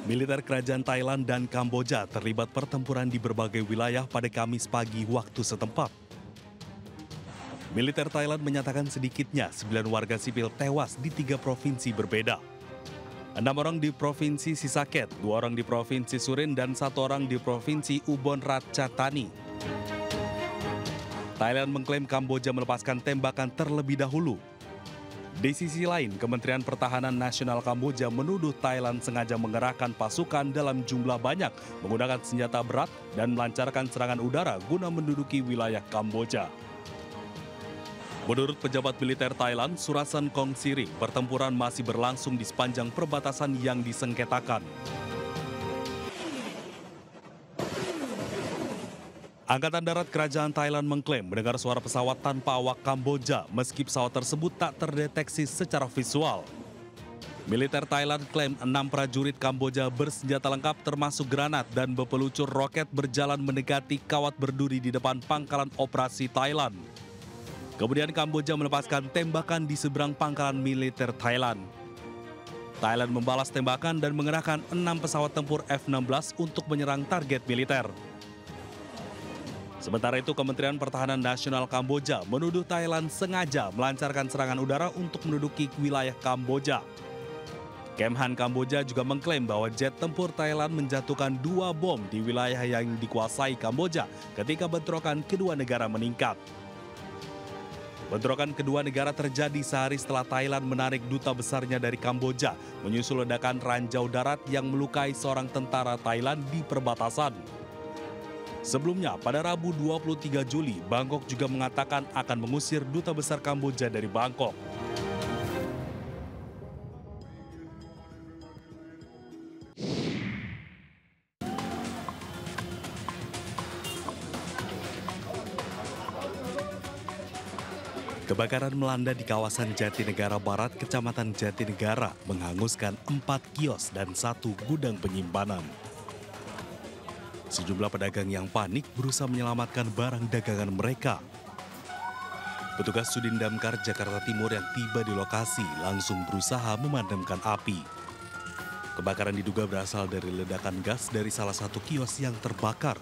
Militer kerajaan Thailand dan Kamboja terlibat pertempuran di berbagai wilayah pada Kamis pagi waktu setempat. Militer Thailand menyatakan sedikitnya 9 warga sipil tewas di 3 provinsi berbeda. 6 orang di Provinsi Sisaket, 2 orang di Provinsi Surin, dan 1 orang di Provinsi Ubon Ratchathani. Thailand mengklaim Kamboja melepaskan tembakan terlebih dahulu. Di sisi lain, Kementerian Pertahanan Nasional Kamboja menuduh Thailand sengaja mengerahkan pasukan dalam jumlah banyak, menggunakan senjata berat dan melancarkan serangan udara guna menduduki wilayah Kamboja. Menurut pejabat militer Thailand, Surasan Kongsiring, pertempuran masih berlangsung di sepanjang perbatasan yang disengketakan. Angkatan Darat Kerajaan Thailand mengklaim mendengar suara pesawat tanpa awak Kamboja meski pesawat tersebut tak terdeteksi secara visual. Militer Thailand klaim 6 prajurit Kamboja bersenjata lengkap termasuk granat dan berpeluncur roket berjalan mendekati kawat berduri di depan pangkalan operasi Thailand. Kemudian Kamboja melepaskan tembakan di seberang pangkalan militer Thailand. Thailand membalas tembakan dan mengerahkan 6 pesawat tempur F-16 untuk menyerang target militer. Sementara itu, Kementerian Pertahanan Nasional Kamboja menuduh Thailand sengaja melancarkan serangan udara untuk menduduki wilayah Kamboja. Kemhan Kamboja juga mengklaim bahwa jet tempur Thailand menjatuhkan 2 bom di wilayah yang dikuasai Kamboja ketika bentrokan kedua negara meningkat. Bentrokan kedua negara terjadi sehari setelah Thailand menarik duta besarnya dari Kamboja, menyusul ledakan ranjau darat yang melukai seorang tentara Thailand di perbatasan. Sebelumnya, pada Rabu 23 Juli, Bangkok juga mengatakan akan mengusir duta besar Kamboja dari Bangkok. Kebakaran melanda di kawasan Jatinegara Barat, Kecamatan Jatinegara, menghanguskan 4 kios dan 1 gudang penyimpanan. Sejumlah pedagang yang panik berusaha menyelamatkan barang dagangan mereka. Petugas Sudin Damkar Jakarta Timur yang tiba di lokasi langsung berusaha memadamkan api. Kebakaran diduga berasal dari ledakan gas dari salah satu kios yang terbakar.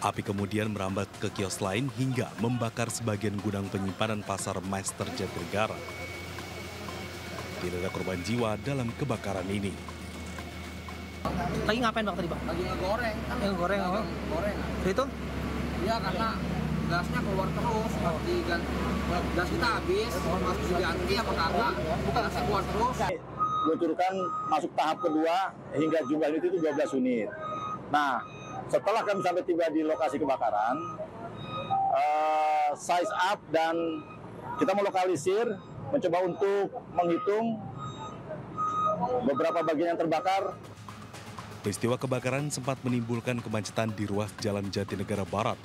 Api kemudian merambat ke kios lain hingga membakar sebagian gudang penyimpanan pasar Master Jatinegara. Tidak ada korban jiwa dalam kebakaran ini. Lagi ngapain Bang tadi Bang? Lagi ngegoreng. Ngegoreng apa? Goreng. Itu? Iya, karena gasnya keluar terus. Gas kita habis, masuk diganti apa kagak? Gasnya keluar terus. Meluncurkan masuk tahap kedua hingga jumlah unit itu 12 unit. Nah, setelah kami sampai tiba di lokasi kebakaran, size up dan kita melokalisir, mencoba untuk menghitung beberapa bagian yang terbakar. Peristiwa kebakaran sempat menimbulkan kemacetan di ruas Jalan Jatinegara Barat.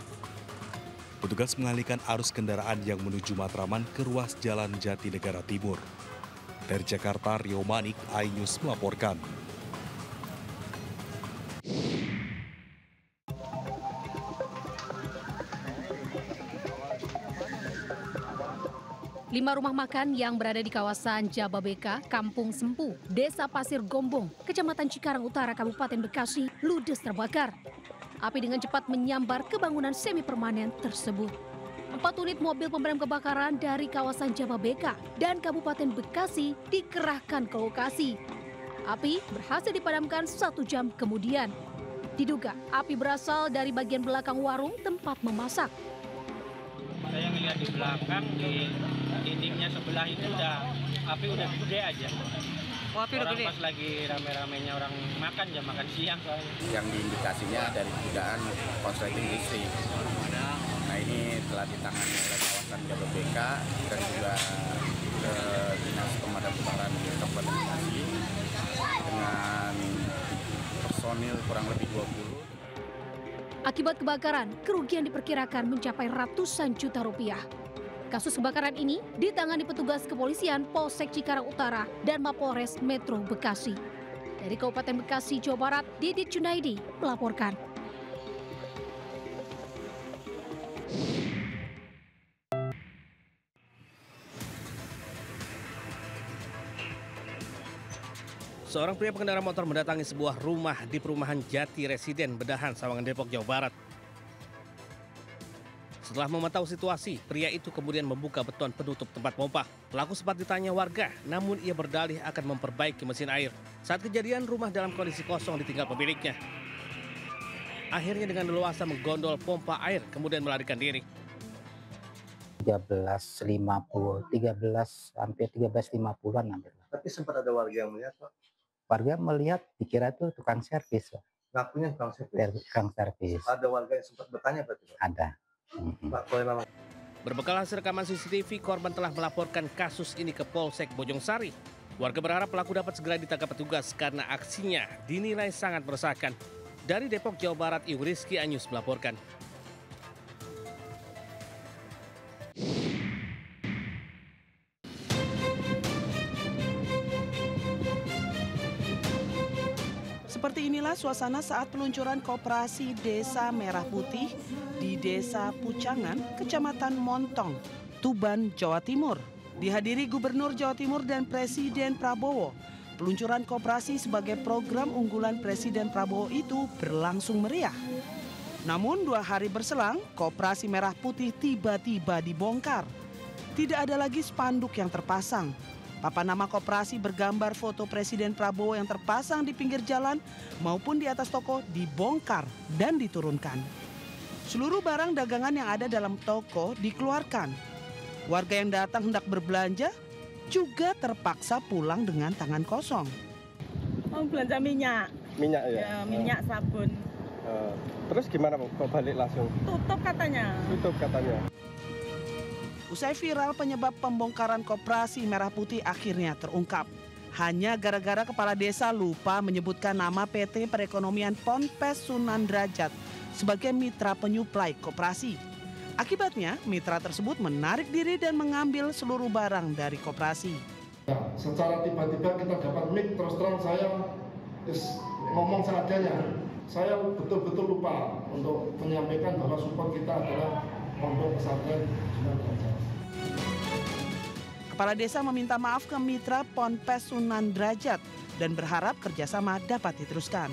Petugas mengalihkan arus kendaraan yang menuju Matraman ke ruas Jalan Jatinegara Timur. Dari Jakarta, Rio Manik, iNews melaporkan. Lima rumah makan yang berada di kawasan Jababeka, Kampung Sempu, Desa Pasir Gombong, Kecamatan Cikarang Utara, Kabupaten Bekasi, ludes terbakar. Api dengan cepat menyambar ke bangunan semi permanen tersebut. 4 unit mobil pemadam kebakaran dari kawasan Jababeka dan Kabupaten Bekasi dikerahkan ke lokasi. Api berhasil dipadamkan 1 jam kemudian. Diduga api berasal dari bagian belakang warung tempat memasak. Saya ngeliat di belakang, di dindingnya sebelah itu api udah gede aja. Oh, api udah Orang gede? pas lagi rame-ramenya orang makan, jam makan siang soalnya. Yang diindikasinya dari dugaan korsleting listrik. Nah, ini telah ditangani oleh kawasan Jababeka dan juga Dinas Pemadam Kebakaran Kabupaten Bekasi dengan personil kurang lebih 20. Akibat kebakaran, kerugian diperkirakan mencapai ratusan juta rupiah. Kasus kebakaran ini ditangani petugas kepolisian Polsek Cikarang Utara dan Mapolres Metro Bekasi. Dari Kabupaten Bekasi, Jawa Barat, Didit Junaidi melaporkan. Seorang pria pengendara motor mendatangi sebuah rumah di perumahan Jati Residen, Bedahan, Sawangan, Depok, Jawa Barat. Setelah memantau situasi, pria itu kemudian membuka beton penutup tempat pompa. Pelaku sempat ditanya warga, namun ia berdalih akan memperbaiki mesin air. Saat kejadian, rumah dalam kondisi kosong ditinggal pemiliknya. Akhirnya dengan leluasa menggondol pompa air, kemudian melarikan diri. 13.50-an hampir. Tapi sempat ada warga yang melihat, Pak? Warga melihat, dikira itu tukang servis, Pak. Ngakunya tukang servis? Tukang servis. Ada warga yang sempat bertanya, Pak? Ada. Pak, boleh lama. Berbekal hasil rekaman CCTV, korban telah melaporkan kasus ini ke Polsek Bojongsari. Warga berharap pelaku dapat segera ditangkap petugas karena aksinya dinilai sangat meresahkan. Dari Depok, Jawa Barat, Ibu Rizky Anyus melaporkan. Seperti inilah suasana saat peluncuran Koperasi Desa Merah Putih di Desa Pucangan, Kecamatan Montong, Tuban, Jawa Timur. Dihadiri Gubernur Jawa Timur dan Presiden Prabowo. Peluncuran koperasi sebagai program unggulan Presiden Prabowo itu berlangsung meriah. Namun 2 hari berselang, Koperasi Merah Putih tiba-tiba dibongkar. Tidak ada lagi spanduk yang terpasang. Papan nama koperasi bergambar foto Presiden Prabowo yang terpasang di pinggir jalan maupun di atas toko dibongkar dan diturunkan. Seluruh barang dagangan yang ada dalam toko dikeluarkan. Warga yang datang hendak berbelanja juga terpaksa pulang dengan tangan kosong. Mau belanja minyak. Minyak ya? Ya, minyak, sabun. Terus gimana, Pak? Kok balik langsung? Tutup katanya. Tutup katanya. Usai viral, penyebab pembongkaran Koperasi Merah Putih akhirnya terungkap. Hanya gara-gara kepala desa lupa menyebutkan nama PT Perekonomian Ponpes Sunan Derajat sebagai mitra penyuplai koperasi. Akibatnya, mitra tersebut menarik diri dan mengambil seluruh barang dari koperasi. Ya, secara tiba-tiba kita dapat mic, terus terang saya ngomong seadanya. Saya betul-betul lupa untuk menyampaikan bahwa support kita adalah Pondok Pesantren Sunan Derajat. Kepala desa meminta maaf ke mitra Ponpes Sunan Derajat dan berharap kerjasama dapat diteruskan.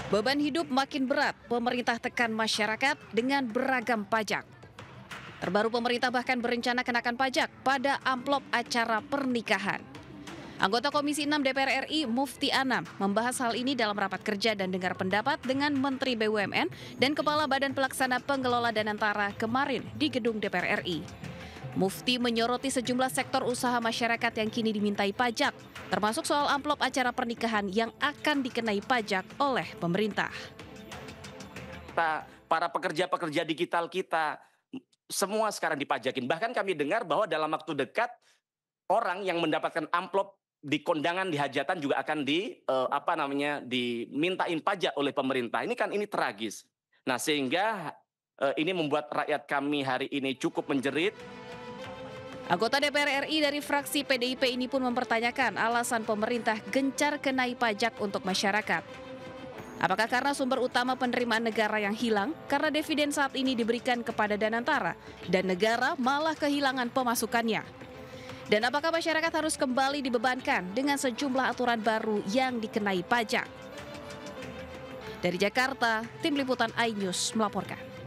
Beban hidup makin berat, pemerintah tekan masyarakat dengan beragam pajak. Terbaru pemerintah bahkan berencana kenakan pajak pada amplop acara pernikahan. Anggota Komisi 6 DPR RI Mufti Anam membahas hal ini dalam rapat kerja dan dengar pendapat dengan Menteri BUMN dan Kepala Badan Pelaksana Pengelola Danantara kemarin di gedung DPR RI. Mufti menyoroti sejumlah sektor usaha masyarakat yang kini dimintai pajak, termasuk soal amplop acara pernikahan yang akan dikenai pajak oleh pemerintah. Para pekerja-pekerja digital kita, semua sekarang dipajakin. Bahkan kami dengar bahwa dalam waktu dekat, orang yang mendapatkan amplop di kondangan, di hajatan juga akan dimintain pajak oleh pemerintah. Ini tragis. Nah, sehingga ini membuat rakyat kami hari ini cukup menjerit. Anggota DPR RI dari fraksi PDIP ini pun mempertanyakan alasan pemerintah gencar kenai pajak untuk masyarakat. Apakah karena sumber utama penerimaan negara yang hilang karena dividen saat ini diberikan kepada Danantara dan negara malah kehilangan pemasukannya? Dan apakah masyarakat harus kembali dibebankan dengan sejumlah aturan baru yang dikenai pajak? Dari Jakarta, Tim Liputan iNews melaporkan.